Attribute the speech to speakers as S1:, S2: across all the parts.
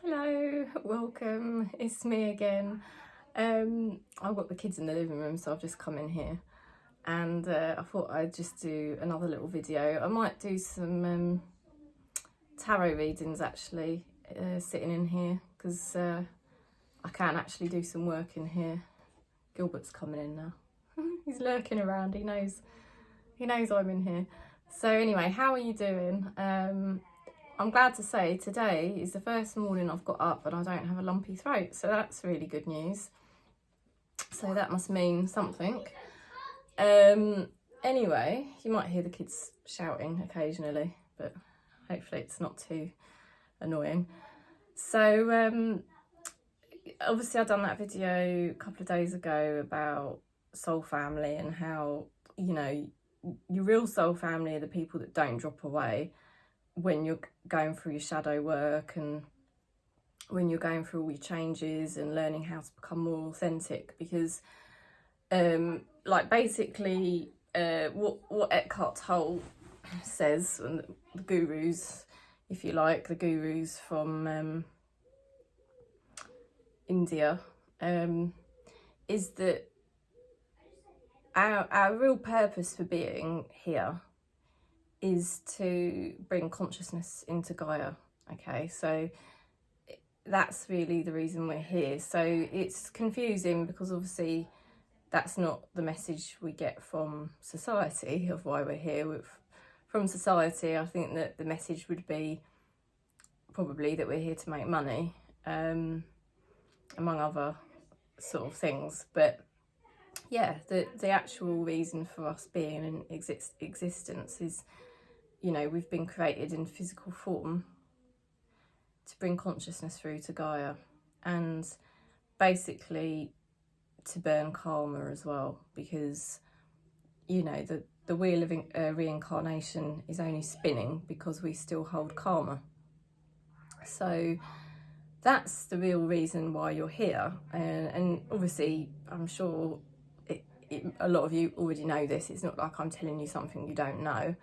S1: Hello, welcome, it's me again. I've got the kids in the living room, so I've just come in here and I thought I'd just do another little video. I might do some tarot readings actually, sitting in here, because I can actually do some work in here. Gilbert's coming in now. He's lurking around, he knows I'm in here. So anyway, how are you doing? I'm glad to say today is the first morning I've got up and I don't have a lumpy throat, so that's really good news. So that must mean something. Anyway, you might hear the kids shouting occasionally, but hopefully it's not too annoying. So obviously I've done that video a couple of days ago about soul family and how, you know, your real soul family are the people that don't drop away when you're going through your shadow work and when you're going through all your changes and learning how to become more authentic. Because like basically what Eckhart Tolle says, and the gurus, if you like, the gurus from India, is that our real purpose for being here is to bring consciousness into Gaia. Okay, so that's really the reason we're here. So it's confusing because obviously that's not the message we get from society of why we're here. From society, I think that the message would be probably that we're here to make money, among other sort of things. But yeah, the actual reason for us being in existence is, you know, we've been created in physical form to bring consciousness through to Gaia, and basically to burn karma as well, because, you know, the wheel of reincarnation is only spinning because we still hold karma. So that's the real reason why you're here. And obviously, I'm sure a lot of you already know this. It's not like I'm telling you something you don't know.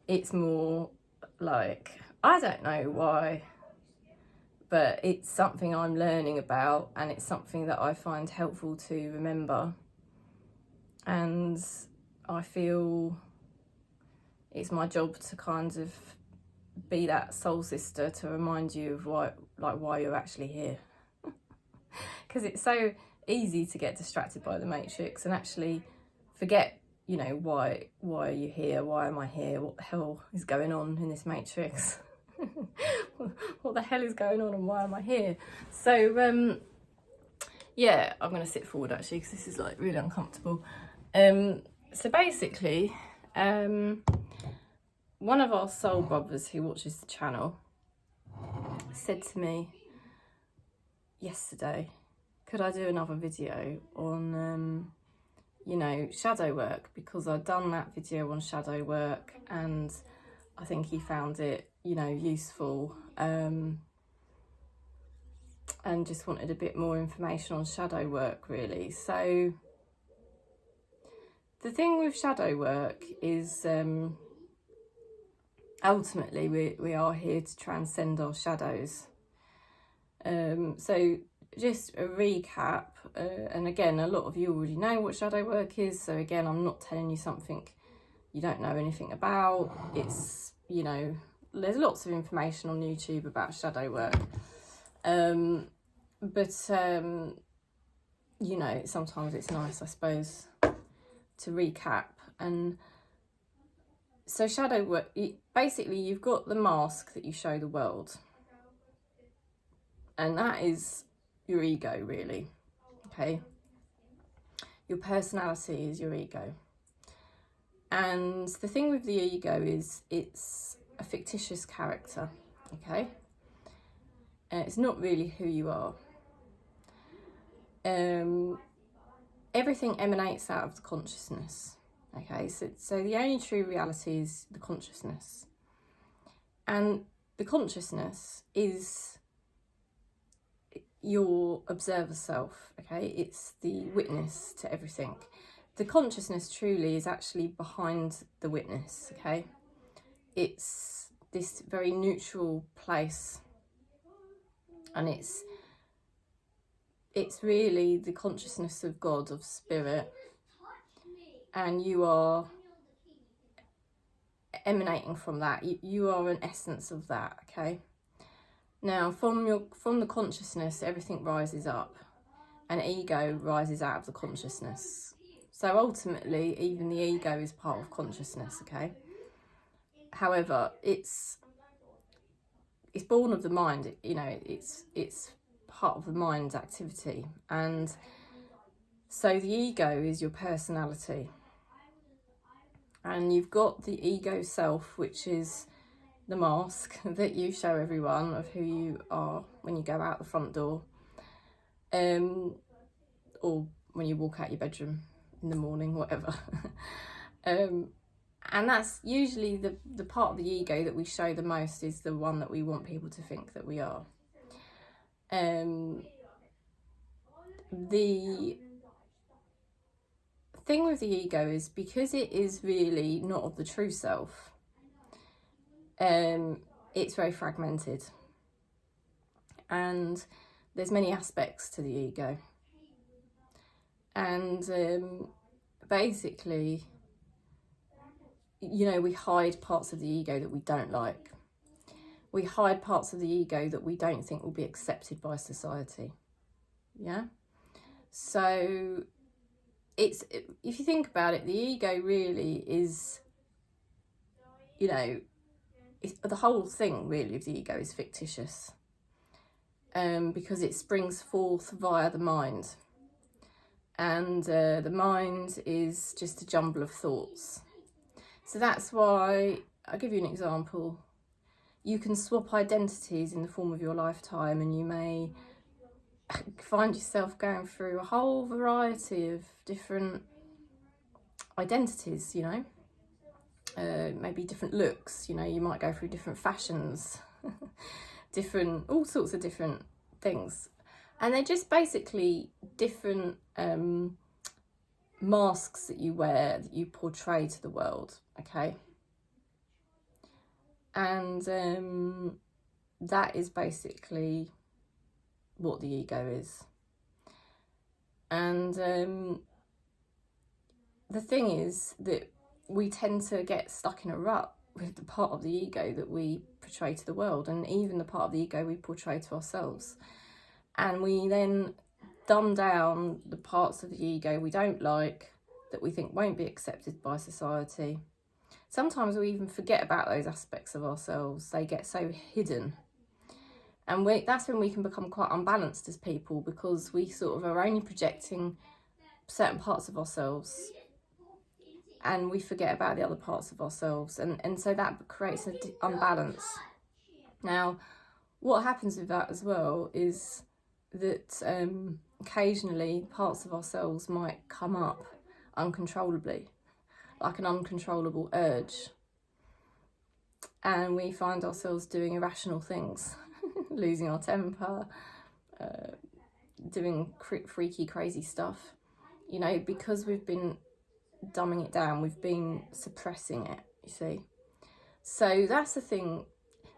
S1: It's more like, I don't know why, but it's something I'm learning about, and it's something that I find helpful to remember. And I feel it's my job to kind of be that soul sister to remind you of why you're actually here. Because it's so easy to get distracted by the matrix and actually forget, you know, why are you here? Why am I here? What the hell is going on in this matrix? What the hell is going on and why am I here? So yeah, I'm going to sit forward actually because this is like really uncomfortable. So basically, one of our soul brothers who watches the channel said to me yesterday, could I do another video on you know, shadow work, because I'd done that video on shadow work and I think he found it, you know, useful, and just wanted a bit more information on shadow work really. So the thing with shadow work is ultimately we are here to transcend our shadows. So just a recap, and again, a lot of you already know what shadow work is, so again, I'm not telling you something you don't know anything about. It's, you know, there's lots of information on YouTube about shadow work, but you know, sometimes it's nice, I suppose, to recap. And so shadow work, basically you've got the mask that you show the world, and that is your ego really, okay? Your personality is your ego. And the thing with the ego is it's a fictitious character, okay? And it's not really who you are. Everything emanates out of the consciousness, okay? So the only true reality is the consciousness. And the consciousness is your observer self, okay? It's the witness to everything. The consciousness truly is actually behind the witness, okay? It's this very neutral place And it's really the consciousness of God, of spirit, and you are emanating from that. You are an essence of that, okay? Now, from the consciousness, everything rises up, and ego rises out of the consciousness. So ultimately, even the ego is part of consciousness, okay? However, it's born of the mind, you know, it's part of the mind's activity. And so the ego is your personality. And you've got the ego self, which is the mask that you show everyone of who you are when you go out the front door, or when you walk out your bedroom in the morning, whatever. And that's usually the part of the ego that we show the most, is the one that we want people to think that we are. The thing with the ego is, because it is really not of the true self, it's very fragmented, and there's many aspects to the ego. And basically, you know, we hide parts of the ego that we don't like. We hide parts of the ego that we don't think will be accepted by society. Yeah? So it's, if you think about it, the ego really is, you know, the whole thing really of the ego is fictitious, because it springs forth via the mind. And the mind is just a jumble of thoughts. So that's why, I'll give you an example. You can swap identities in the form of your lifetime, and you may find yourself going through a whole variety of different identities, you know. Maybe different looks, you know, you might go through different fashions, all sorts of different things. And they're just basically different masks that you wear, that you portray to the world, okay? And that is basically what the ego is. And the thing is that we tend to get stuck in a rut with the part of the ego that we portray to the world, and even the part of the ego we portray to ourselves. And we then dumb down the parts of the ego we don't like, that we think won't be accepted by society. Sometimes we even forget about those aspects of ourselves. They get so hidden. And that's when we can become quite unbalanced as people, because we sort of are only projecting certain parts of ourselves, and we forget about the other parts of ourselves. And so that creates an unbalance. Now, what happens with that as well is that occasionally parts of ourselves might come up uncontrollably, like an uncontrollable urge, and we find ourselves doing irrational things, losing our temper, doing freaky, crazy stuff, you know, because we've been dumbing it down, we've been suppressing it, you see. So that's the thing.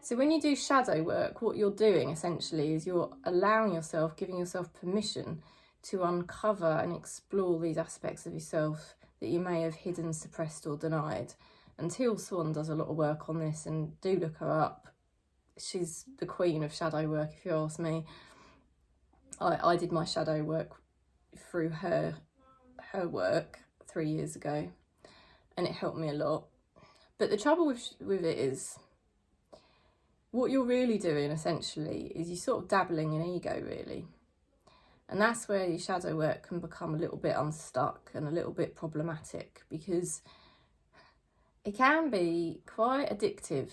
S1: So when you do shadow work, what you're doing essentially is you're allowing yourself, giving yourself permission to uncover and explore these aspects of yourself that you may have hidden, suppressed or denied. And Teal Swan does a lot of work on this, and do look her up. She's the queen of shadow work, if you ask me. I did my shadow work through her work 3 years ago, and it helped me a lot. But the trouble with it is, what you're really doing essentially is you're sort of dabbling in ego, really. And that's where your shadow work can become a little bit unstuck and a little bit problematic, because it can be quite addictive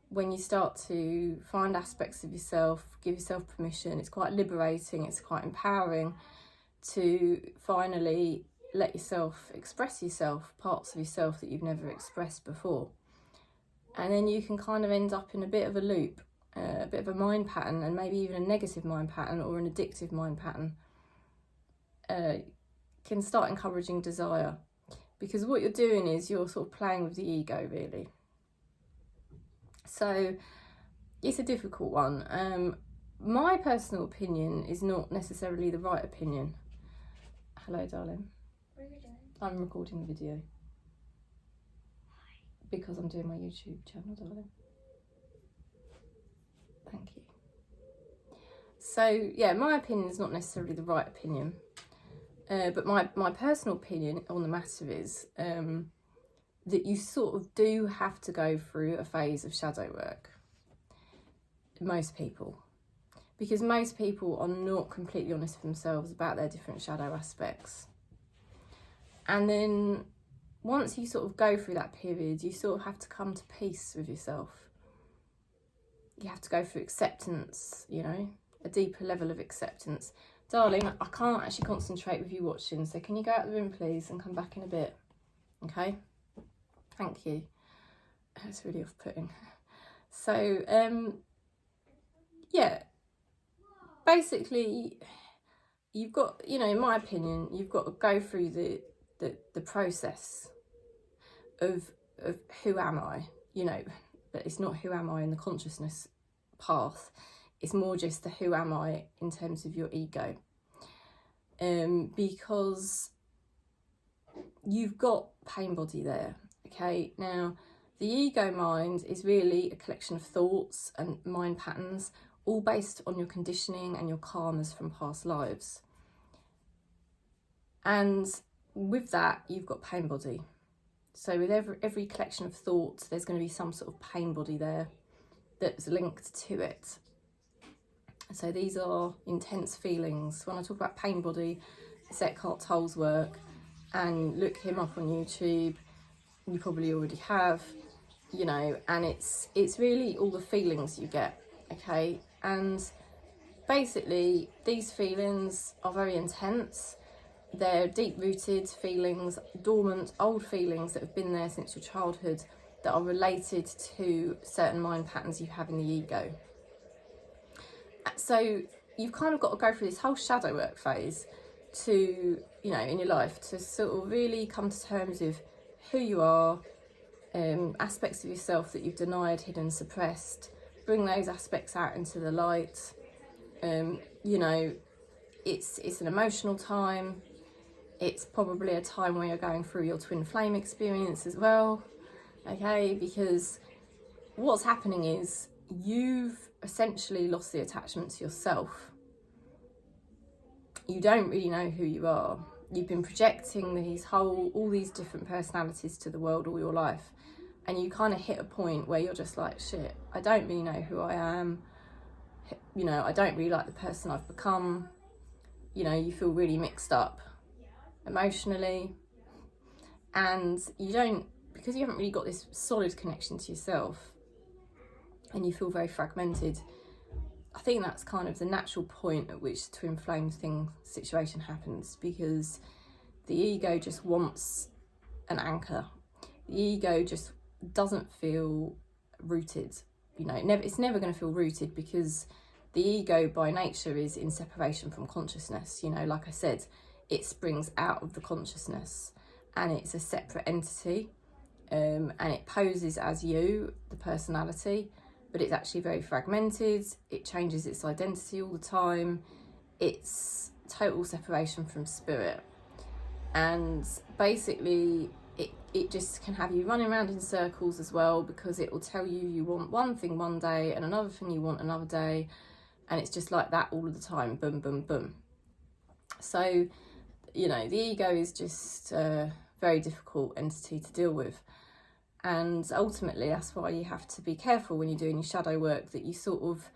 S1: when you start to find aspects of yourself, give yourself permission. It's quite liberating, it's quite empowering to finally let yourself express yourself, parts of yourself that you've never expressed before. And then you can kind of end up in a bit of a loop, a bit of a mind pattern, and maybe even a negative mind pattern or an addictive mind pattern can start encouraging desire. Because what you're doing is you're sort of playing with the ego, really. So it's a difficult one. my personal opinion is not necessarily the right opinion. Hello, darling.
S2: What are you doing?
S1: I'm recording the video. Because I'm doing my YouTube channel, darling. Thank you. So, yeah, my opinion is not necessarily the right opinion. But my personal opinion on the matter is that you sort of do have to go through a phase of shadow work. Most people. Because most people are not completely honest with themselves about their different shadow aspects. And then once you sort of go through that period, you sort of have to come to peace with yourself. You have to go through acceptance, you know, a deeper level of acceptance. Darling, I can't actually concentrate with you watching, so can you go out the room, please, and come back in a bit? Okay? Thank you. That's really off-putting. So, yeah, basically, you've got, you know, in my opinion, you've got to go through the process of who am I, you know, but it's not who am I in the consciousness path. It's more just the who am I in terms of your ego. Because you've got pain body there, okay? Now, the ego mind is really a collection of thoughts and mind patterns, all based on your conditioning and your karmas from past lives. And with that, you've got pain body. So with every collection of thoughts, there's going to be some sort of pain body there that's linked to it. So these are intense feelings. When I talk about pain body, it's Eckhart Tolle's work, and look him up on YouTube. You probably already have, you know, and it's really all the feelings you get, okay? And basically, these feelings are very intense. They're deep-rooted feelings, dormant, old feelings that have been there since your childhood that are related to certain mind patterns you have in the ego. So you've kind of got to go through this whole shadow work phase to, you know, in your life to sort of really come to terms with who you are, aspects of yourself that you've denied, hidden, suppressed, bring those aspects out into the light. You know, it's an emotional time. It's probably a time where you're going through your twin flame experience as well, okay? Because what's happening is you've essentially lost the attachment to yourself. You don't really know who you are. You've been projecting all these different personalities to the world all your life, and you kind of hit a point where you're just like, shit, I don't really know who I am. You know, I don't really like the person I've become. You know, you feel really mixed up emotionally, and you don't, because you haven't really got this solid connection to yourself, and you feel very fragmented. I think that's kind of the natural point at which the twin flame situation happens, because the ego just wants an anchor. The ego just doesn't feel rooted. You know, it's never going to feel rooted, because the ego by nature is in separation from consciousness. You know, like I said, it springs out of the consciousness, and it's a separate entity, and it poses as you, the personality, but it's actually very fragmented. It changes its identity all the time. It's total separation from spirit. And basically, it just can have you running around in circles as well, because it will tell you want one thing one day and another thing you want another day. And it's just like that all of the time. Boom, boom, boom. So, you know, the ego is just a very difficult entity to deal with. And ultimately, that's why you have to be careful when you're doing your shadow work, that you sort of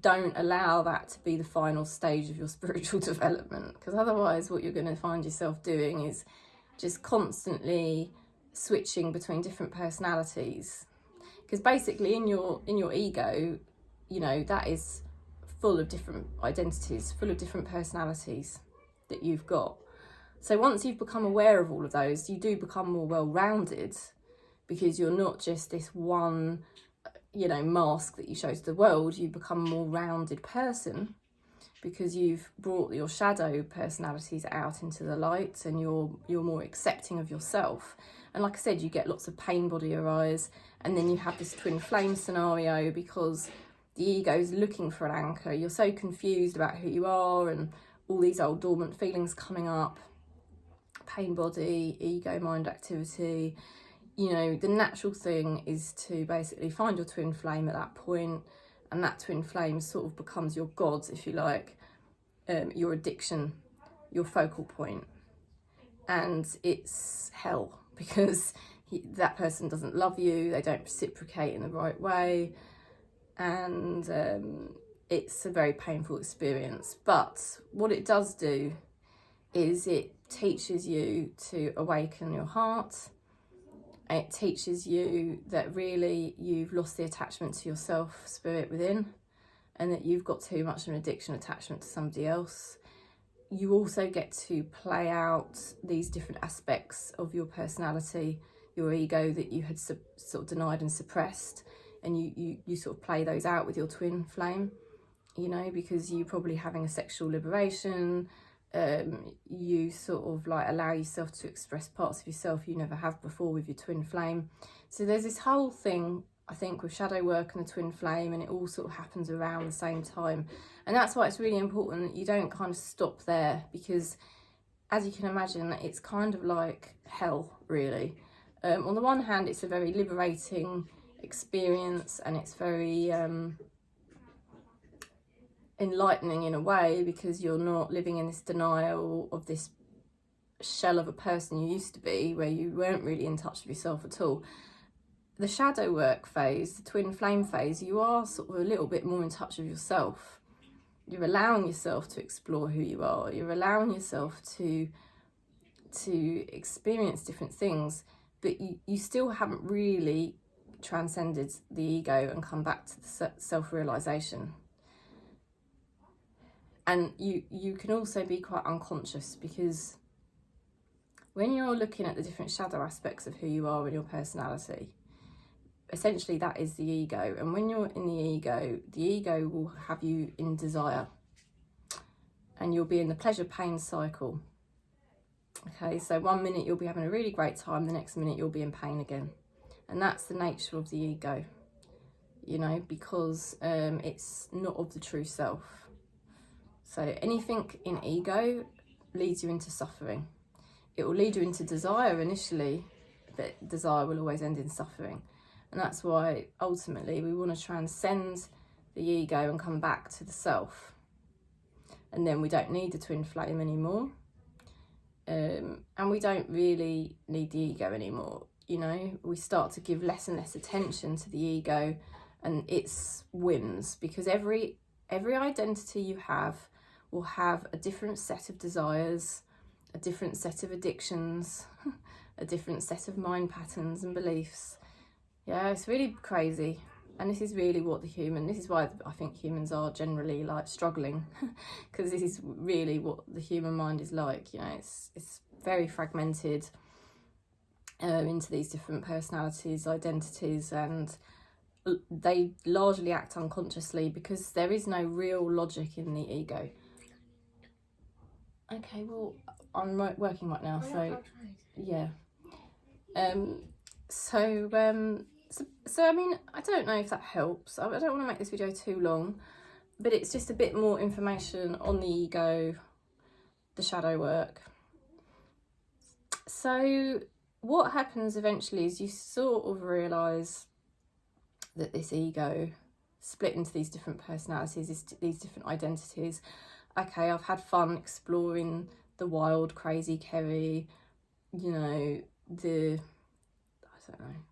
S1: don't allow that to be the final stage of your spiritual development. Because otherwise, what you're going to find yourself doing is just constantly switching between different personalities. Because basically, in your ego, you know, that is full of different identities, full of different personalities that you've got. So once you've become aware of all of those, you do become more well-rounded, because you're not just this one, you know, mask that you show to the world. You become a more rounded person, because you've brought your shadow personalities out into the light, and you're more accepting of yourself. And like I said, you get lots of pain body arise, and then you have this twin flame scenario, because the ego is looking for an anchor. You're so confused about who you are, and all these old dormant feelings coming up, pain body, ego mind activity. You know, the natural thing is to basically find your twin flame at that point, and that twin flame sort of becomes your god, if you like, your addiction, your focal point. And it's hell, because that person doesn't love you, they don't reciprocate in the right way, and it's a very painful experience. But what it does do is it teaches you to awaken your heart. It teaches you that really you've lost the attachment to yourself, spirit within, and that you've got too much of an addiction attachment to somebody else. You also get to play out these different aspects of your personality, your ego, that you had sort of denied and suppressed, and you sort of play those out with your twin flame, you know, because you're probably having a sexual liberation. You sort of like allow yourself to express parts of yourself you never have before with your twin flame. So there's this whole thing, I think, with shadow work and the twin flame, and it all sort of happens around the same time. And that's why it's really important that you don't kind of stop there, because as you can imagine, it's kind of like hell, really. On the one hand, it's a very liberating experience, and it's very enlightening in a way, because you're not living in this denial of this shell of a person you used to be, where you weren't really in touch with yourself at all. The shadow work phase, the twin flame phase, you are sort of a little bit more in touch with yourself. You're allowing yourself to explore who you are. You're allowing yourself to experience different things, but you still haven't really transcended the ego and come back to the self-realization. And you can also be quite unconscious, because when you're looking at the different shadow aspects of who you are in your personality, essentially that is the ego. And when you're in the ego will have you in desire, and you'll be in the pleasure-pain cycle. Okay, so 1 minute you'll be having a really great time, the next minute you'll be in pain again. And that's the nature of the ego, you know, because it's not of the true self. So anything in ego leads you into suffering. It will lead you into desire initially, but desire will always end in suffering. And that's why ultimately we want to transcend the ego and come back to the self. And then we don't need the twin flame anymore. And we don't really need the ego anymore. You know, we start to give less and less attention to the ego and its whims, because every identity you have will have a different set of desires, a different set of addictions, a different set of mind patterns and beliefs. Yeah, it's really crazy. And this is really what this is why I think humans are generally like struggling, because this is really what the human mind is like. You know, it's very fragmented into these different personalities, identities, and they largely act unconsciously because there is no real logic in the ego. Okay, well, I'm working right now, so yeah. So I mean, I don't know if that helps. I don't want to make this video too long, but it's just a bit more information on the ego, the shadow work. So what happens eventually is you sort of realise that this ego split into these different personalities, these different identities. Okay, I've had fun exploring the wild, crazy Kerry, you know, the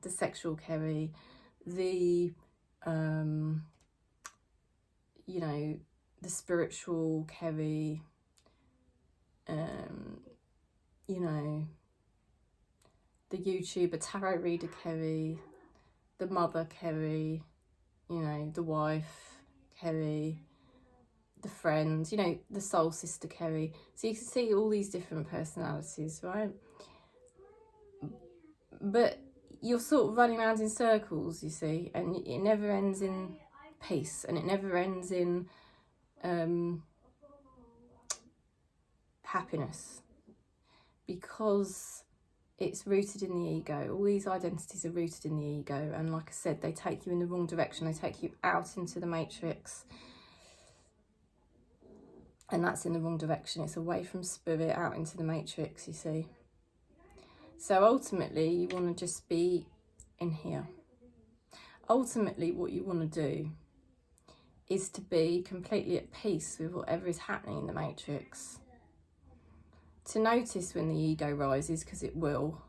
S1: sexual Kerry, the you know, the spiritual Kerry, you know, the YouTuber tarot reader Kerry, the mother Kerry, you know, the wife Kerry, the friend, you know, the soul sister Kerry. So you can see all these different personalities, right? But you're sort of running around in circles, you see, and it never ends in peace, and it never ends in happiness, because It's rooted in the ego. All these identities are rooted in the ego, and like I said, they take you in the wrong direction. They take you out into the matrix, and that's in the wrong direction. It's away from spirit, out into the matrix, you see. So ultimately, you want to just be in here. Ultimately, what you want to do is to be completely at peace with whatever is happening in the matrix. To notice when the ego rises, because it will.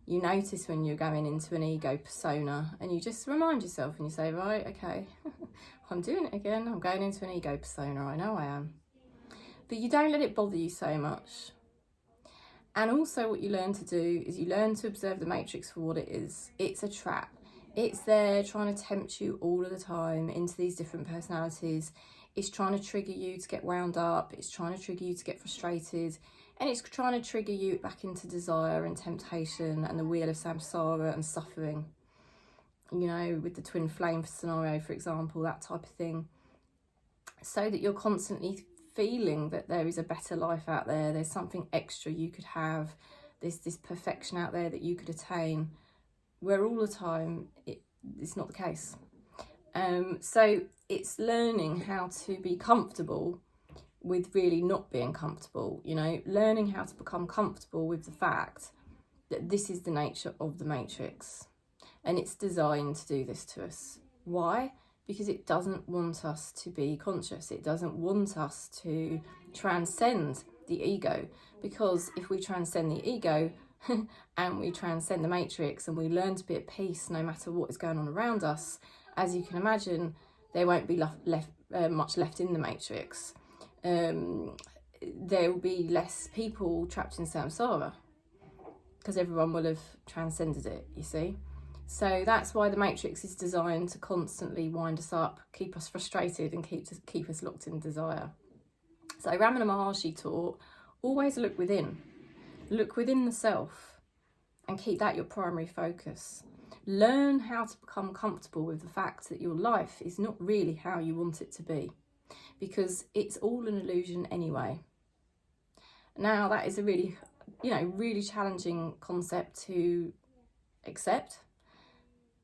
S1: You notice when you're going into an ego persona, and you just remind yourself and you say, right, okay, I'm doing it again. I'm going into an ego persona. I know I am. But you don't let it bother you so much. And also what you learn to do is you learn to observe the matrix for what it is. It's a trap. It's there trying to tempt you all of the time into these different personalities. It's trying to trigger you to get wound up. It's trying to trigger you to get frustrated. And it's trying to trigger you back into desire and temptation and the wheel of samsara and suffering. You know, with the twin flame scenario, for example, that type of thing. So that you're constantly feeling that there is a better life out there. There's something extra you could have. There's this perfection out there that you could attain. Where all the time, it's not the case. So it's learning how to be comfortable with really not being comfortable, you know, learning how to become comfortable with the fact that this is the nature of the matrix, and it's designed to do this to us. Why? Because it doesn't want us to be conscious. It doesn't want us to transcend the ego, because if we transcend the ego and we transcend the matrix and we learn to be at peace no matter what is going on around us, as you can imagine, there won't be much left in the matrix. There will be less people trapped in samsara because everyone will have transcended it, you see. So that's why the matrix is designed to constantly wind us up, keep us frustrated and keep us locked in desire. So Ramana Maharishi taught, always look within the self and keep that your primary focus. Learn how to become comfortable with the fact that your life is not really how you want it to be, because it's all an illusion anyway. Now, that is a really, really challenging concept to accept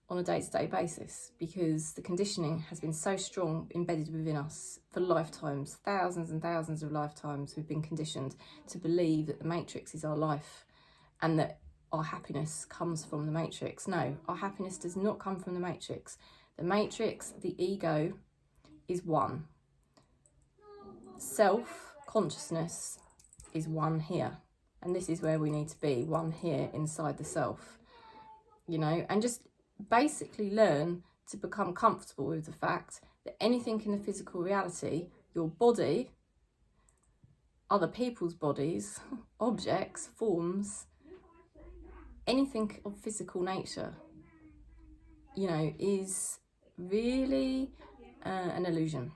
S1: on a day-to-day basis, because the conditioning has been so strong, embedded within us for lifetimes, thousands and thousands of lifetimes. We've been conditioned to believe that the matrix is our life and that our happiness comes from the matrix. No, our happiness does not come from the matrix. The matrix, the ego, is one. Self-consciousness is one here. And this is where we need to be, one here inside the self. And just basically learn to become comfortable with the fact that anything in the physical reality, your body, other people's bodies, objects, forms, anything of physical nature, is really an illusion.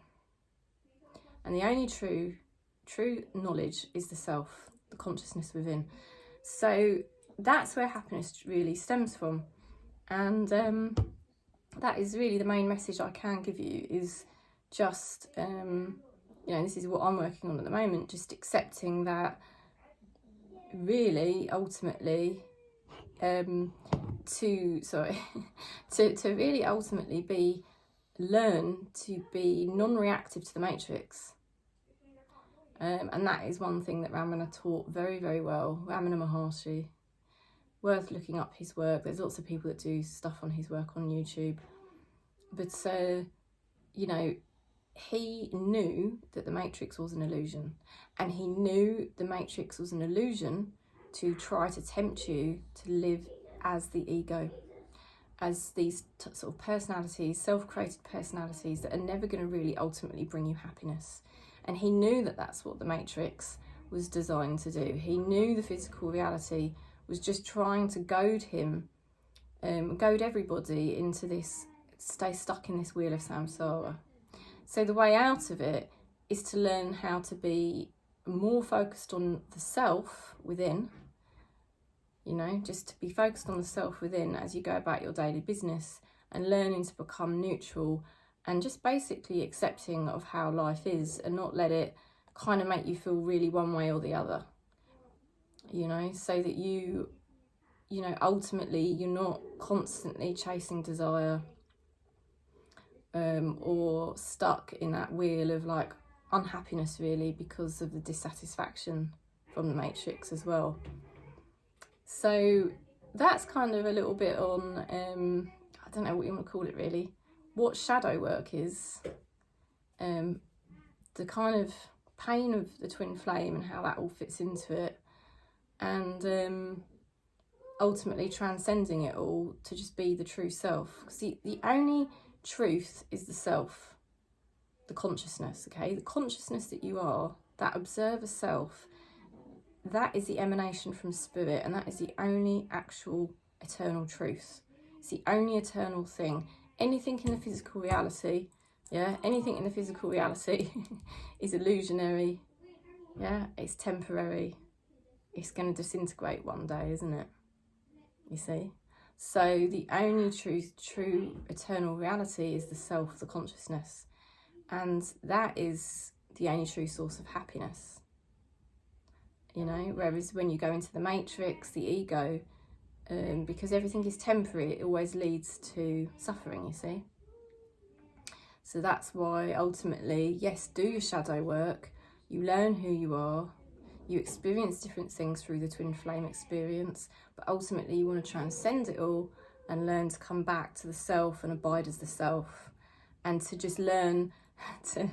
S1: And the only true knowledge is the self, the consciousness within. So that's where happiness really stems from. And that is really the main message I can give you, is just, this is what I'm working on at the moment, just accepting that really, ultimately, to really ultimately learn to be non-reactive to the matrix. And that is one thing that Ramana taught very, very well. Ramana Maharishi, worth looking up his work. There's lots of people that do stuff on his work on YouTube. But, he knew that the matrix was an illusion. And he knew the matrix was an illusion to try to tempt you to live as the ego, as these sort of personalities, self-created personalities that are never going to really ultimately bring you happiness. And he knew that that's what the matrix was designed to do. He knew the physical reality was just trying to goad him, goad everybody into this, stay stuck in this wheel of samsara. So the way out of it is to learn how to be more focused on the self within, just to be focused on the self within as you go about your daily business, and learning to become neutral and just basically accepting of how life is, and not let it kind of make you feel really one way or the other, so that you you know, ultimately you're not constantly chasing desire or stuck in that wheel of like unhappiness really because of the dissatisfaction from the matrix as well. So that's kind of a little bit on I don't know what you want to call it really, what shadow work is, the kind of pain of the twin flame and how that all fits into it, and ultimately transcending it all to just be the true self. Because the only truth is the self, the consciousness, okay? The consciousness that you are, that observer self, that is the emanation from spirit, and that is the only actual eternal truth. It's the only eternal thing. Anything in the physical reality, yeah, anything in the physical reality is illusionary, yeah, it's temporary. It's going to disintegrate one day, isn't it? You see? So the only true eternal reality is the self, the consciousness. And that is the only true source of happiness. You know, whereas when you go into the matrix, the ego, because everything is temporary, it always leads to suffering, you see. So that's why ultimately, yes, do your shadow work, you learn who you are, you experience different things through the twin flame experience, but ultimately you want to transcend it all and learn to come back to the self and abide as the self, and to just learn to,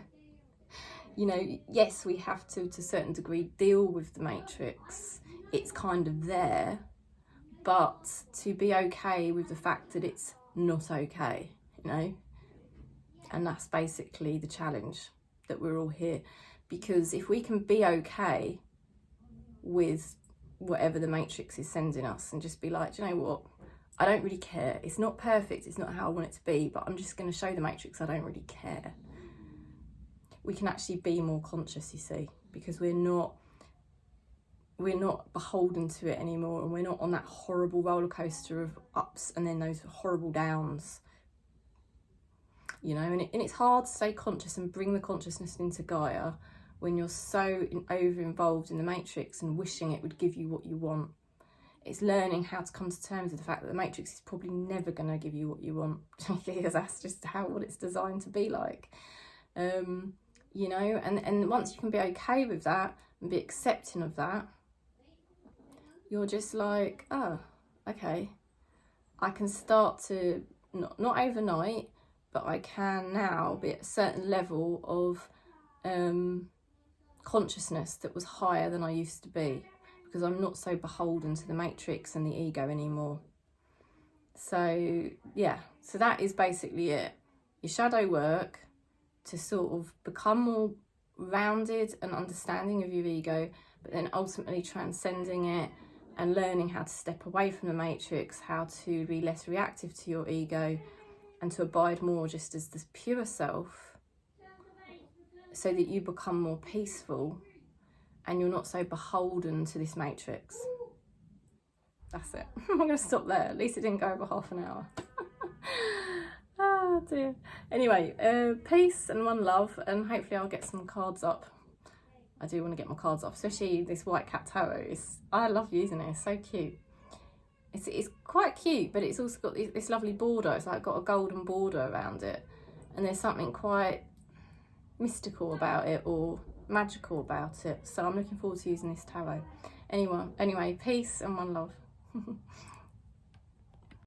S1: you know, yes, we have to a certain degree deal with the matrix. It's kind of there, but to be okay with the fact that it's not okay, you know. And that's basically the challenge, that we're all here. Because if we can be okay with whatever the matrix is sending us and just be like, do you know what, I don't really care. It's not perfect, it's not how I want it to be, but I'm just going to show the matrix I don't really care. We can actually be more conscious, you see, because we're not beholden to it anymore, and we're not on that horrible roller coaster of ups and then those horrible downs. You know, and it's hard to stay conscious and bring the consciousness into Gaia when you're so over involved in the matrix and wishing it would give you what you want. It's learning how to come to terms with the fact that the matrix is probably never going to give you what you want, because that's just what it's designed to be like. You know, and once you can be okay with that and be accepting of that, you're just like, oh, okay, I can start to, not overnight, but I can now be at a certain level of consciousness that was higher than I used to be, because I'm not so beholden to the matrix and the ego anymore. So yeah, so that is basically it. Your shadow work to sort of become more rounded and understanding of your ego, but then ultimately transcending it and learning how to step away from the matrix, how to be less reactive to your ego, and to abide more just as the pure self, so that you become more peaceful and you're not so beholden to this matrix. That's it. I'm going to stop there. At least it didn't go over half an hour. Oh dear. Anyway, peace and one love, and hopefully I'll get some cards up. I do want to get my cards up, especially this white cat tarot. I love using it. It's so cute. It's quite cute, but it's also got this lovely border. It's like got a golden border around it, and there's something quite mystical about it, or magical about it. So I'm looking forward to using this tarot. Anyway, peace and one love.